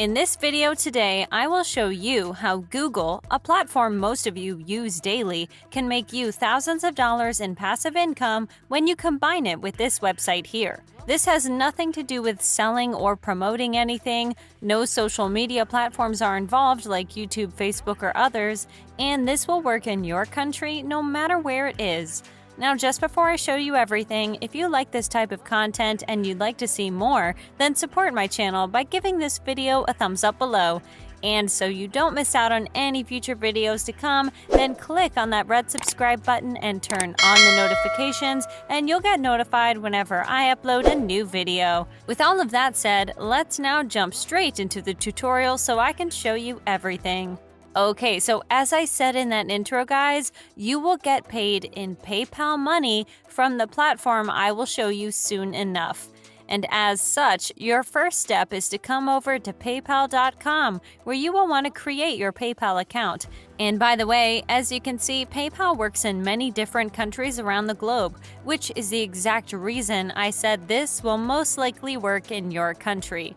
In this video today, I will show you how Google, a platform most of you use daily, can make you thousands of dollars in passive income when you combine it with this website here. This has nothing to do with selling or promoting anything, no social media platforms are involved like YouTube, Facebook, or others, and this will work in your country no matter where it is. Now, just before I show you everything, if you like this type of content and you'd like to see more, then support my channel by giving this video a thumbs up below. And so you don't miss out on any future videos to come, then click on that red subscribe button and turn on the notifications, and you'll get notified whenever I upload a new video. With all of that said, let's now jump straight into the tutorial so I can show you everything. Okay, so as I said in that intro, guys, you will get paid in PayPal money from the platform I will show you soon enough. And as such, your first step is to come over to paypal.com, where you will want to create your PayPal account. And by the way, as you can see, PayPal works in many different countries around the globe, which is the exact reason I said this will most likely work in your country.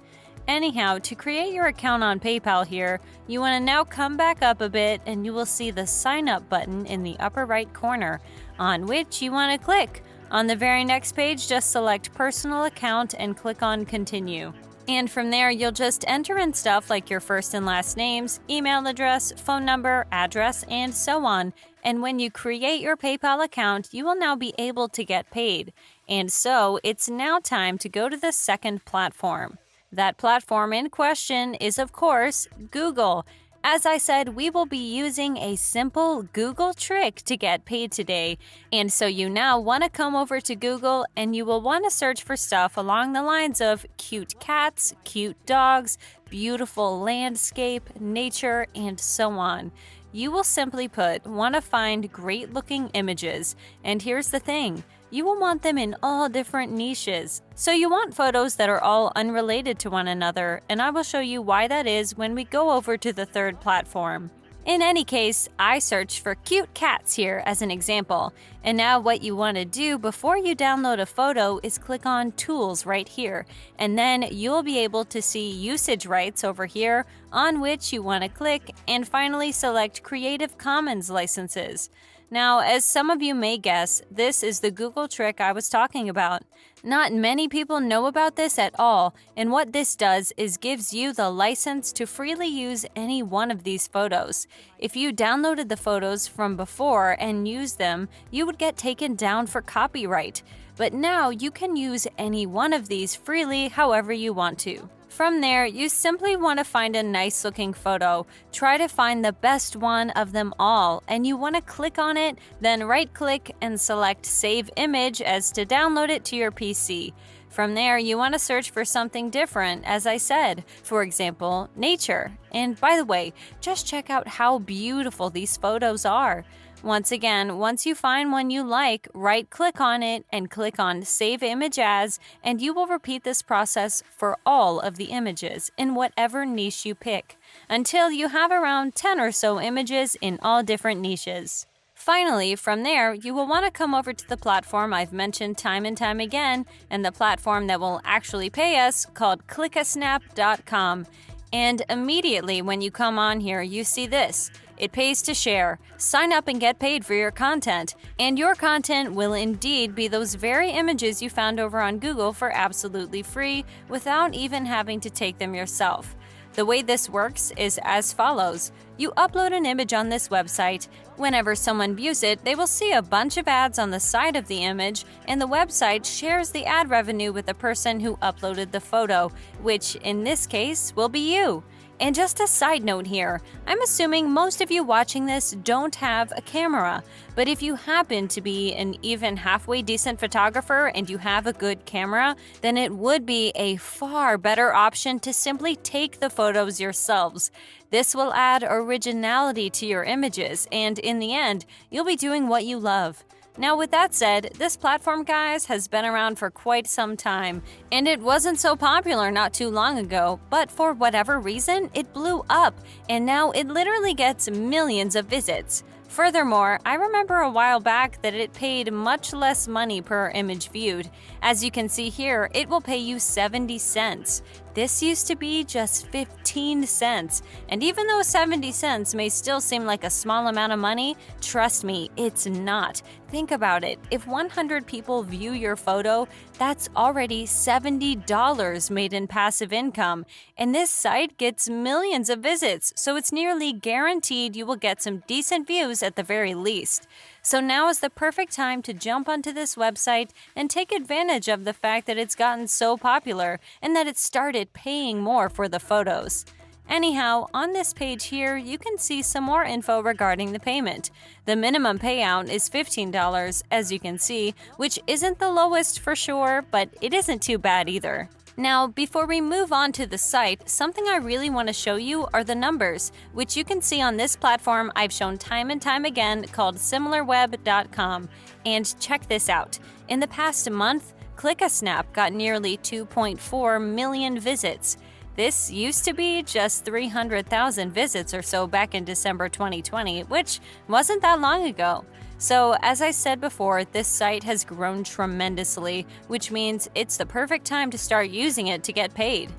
Anyhow, to create your account on PayPal here, you want to now come back up a bit and you will see the sign up button in the upper right corner, on which you want to click. On the very next page, just select personal account and click on continue. And from there, you'll just enter in stuff like your first and last names, email address, phone number, address, and so on. And when you create your PayPal account, you will now be able to get paid. And so it's now time to go to the second platform. That platform in question is, of course, Google. As I said, we will be using a simple Google trick to get paid today. And so you now want to come over to Google and you will want to search for stuff along the lines of cute cats, cute dogs, beautiful landscape, nature, and so on. You will simply want to find great looking images. And here's the thing. You will want them in all different niches. So you want photos that are all unrelated to one another, and I will show you why that is when we go over to the third platform. In any case, I searched for cute cats here as an example. And now what you want to do before you download a photo is click on Tools right here. And then you'll be able to see usage rights over here, on which you want to click, and finally select Creative Commons licenses. Now, as some of you may guess, this is the Google trick I was talking about. Not many people know about this at all, and what this does is gives you the license to freely use any one of these photos. If you downloaded the photos from before and used them, you would get taken down for copyright. But now you can use any one of these freely however you want to. From there, you simply want to find a nice looking photo. Try to find the best one of them all, and you want to click on it, then right click and select Save Image as to download it to your PC. From there, you want to search for something different, as I said, for example, nature. And by the way, just check out how beautiful these photos are. Once again, once you find one you like, right-click on it and click on Save Image As, and you will repeat this process for all of the images in whatever niche you pick, until you have around 10 or so images in all different niches. Finally, from there, you will want to come over to the platform I've mentioned time and time again, and the platform that will actually pay us, called clickasnap.com. And immediately when you come on here, you see this. It pays to share. Sign up and get paid for your content. And your content will indeed be those very images you found over on Google for absolutely free without even having to take them yourself. The way this works is as follows. You upload an image on this website. Whenever someone views it, they will see a bunch of ads on the side of the image, and the website shares the ad revenue with the person who uploaded the photo, which in this case will be you. And just a side note here, I'm assuming most of you watching this don't have a camera, but if you happen to be an even halfway decent photographer and you have a good camera, then it would be a far better option to simply take the photos yourselves. This will add originality to your images, and in the end, you'll be doing what you love. Now, with that said, this platform, guys, has been around for quite some time, and it wasn't so popular not too long ago, but for whatever reason, it blew up, and now it literally gets millions of visits. Furthermore, I remember a while back that it paid much less money per image viewed. As you can see here, it will pay you 70 cents. This used to be just 15 15 cents. And even though 70 cents may still seem like a small amount of money, trust me, it's not. Think about it. If 100 people view your photo, that's already $70 made in passive income. And this site gets millions of visits, so it's nearly guaranteed you will get some decent views at the very least. So now is the perfect time to jump onto this website and take advantage of the fact that it's gotten so popular and that it started paying more for the photos. Anyhow, on this page here, you can see some more info regarding the payment. The minimum payout is $15, as you can see, which isn't the lowest for sure, but it isn't too bad either. Now, before we move on to the site, something I really want to show you are the numbers, which you can see on this platform I've shown time and time again called similarweb.com. And check this out. In the past month, Click-a-Snap got nearly 2.4 million visits. This used to be just 300,000 visits or so back in December 2020, which wasn't that long ago. So, as I said before, this site has grown tremendously, which means it's the perfect time to start using it to get paid.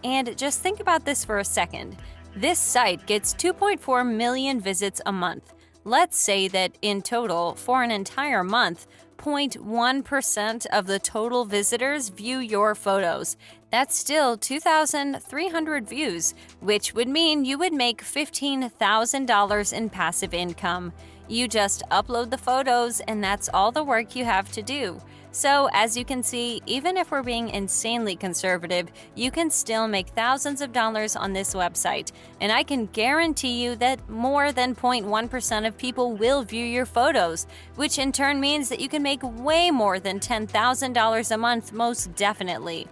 And just think about this for a second. This site gets 2.4 million visits a month. Let's say that in total, for an entire month, 0.1% of the total visitors view your photos. That's still 2,300 views, which would mean you would make $15,000 in passive income. You just upload the photos, and that's all the work you have to do. So, as you can see, even if we're being insanely conservative, you can still make thousands of dollars on this website. And I can guarantee you that more than 0.1% of people will view your photos, which in turn means that you can make way more than $10,000 a month, most definitely.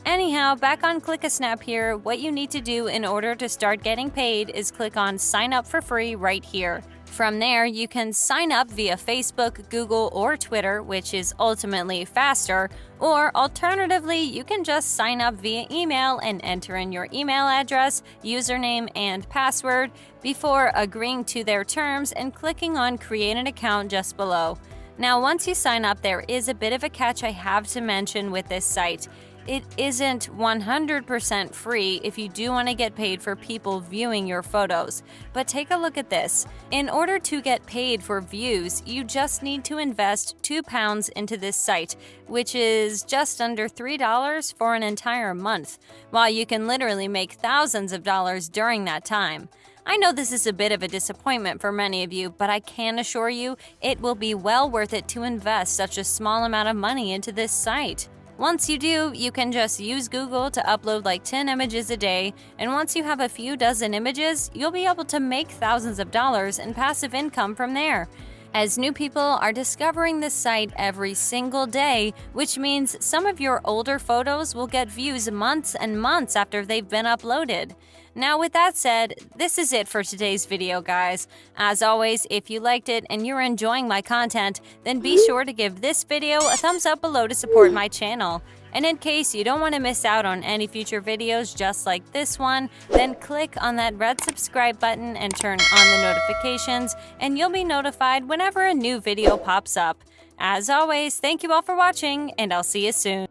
Anyhow, back on Click-a-Snap here, what you need to do in order to start getting paid is click on Sign Up for Free right here. From there, you can sign up via Facebook, Google, or Twitter, which is ultimately faster, or alternatively, you can just sign up via email and enter in your email address, username, and password before agreeing to their terms and clicking on Create an Account just below. Now, once you sign up, there is a bit of a catch I have to mention with this site. It isn't 100% free if you do want to get paid for people viewing your photos. But take a look at this. In order to get paid for views, you just need to invest £2 into this site, which is just under $3 for an entire month, while you can literally make thousands of dollars during that time. I know this is a bit of a disappointment for many of you, but I can assure you it will be well worth it to invest such a small amount of money into this site. Once you do, you can just use Google to upload like 10 images a day, and once you have a few dozen images, you'll be able to make thousands of dollars in passive income from there. As new people are discovering this site every single day, which means some of your older photos will get views months and months after they've been uploaded. Now, with that said, this is it for today's video, guys. As always, if you liked it and you're enjoying my content, then be sure to give this video a thumbs up below to support my channel. And in case you don't want to miss out on any future videos just like this one, then click on that red subscribe button and turn on the notifications, and you'll be notified whenever a new video pops up. As always, thank you all for watching, and I'll see you soon.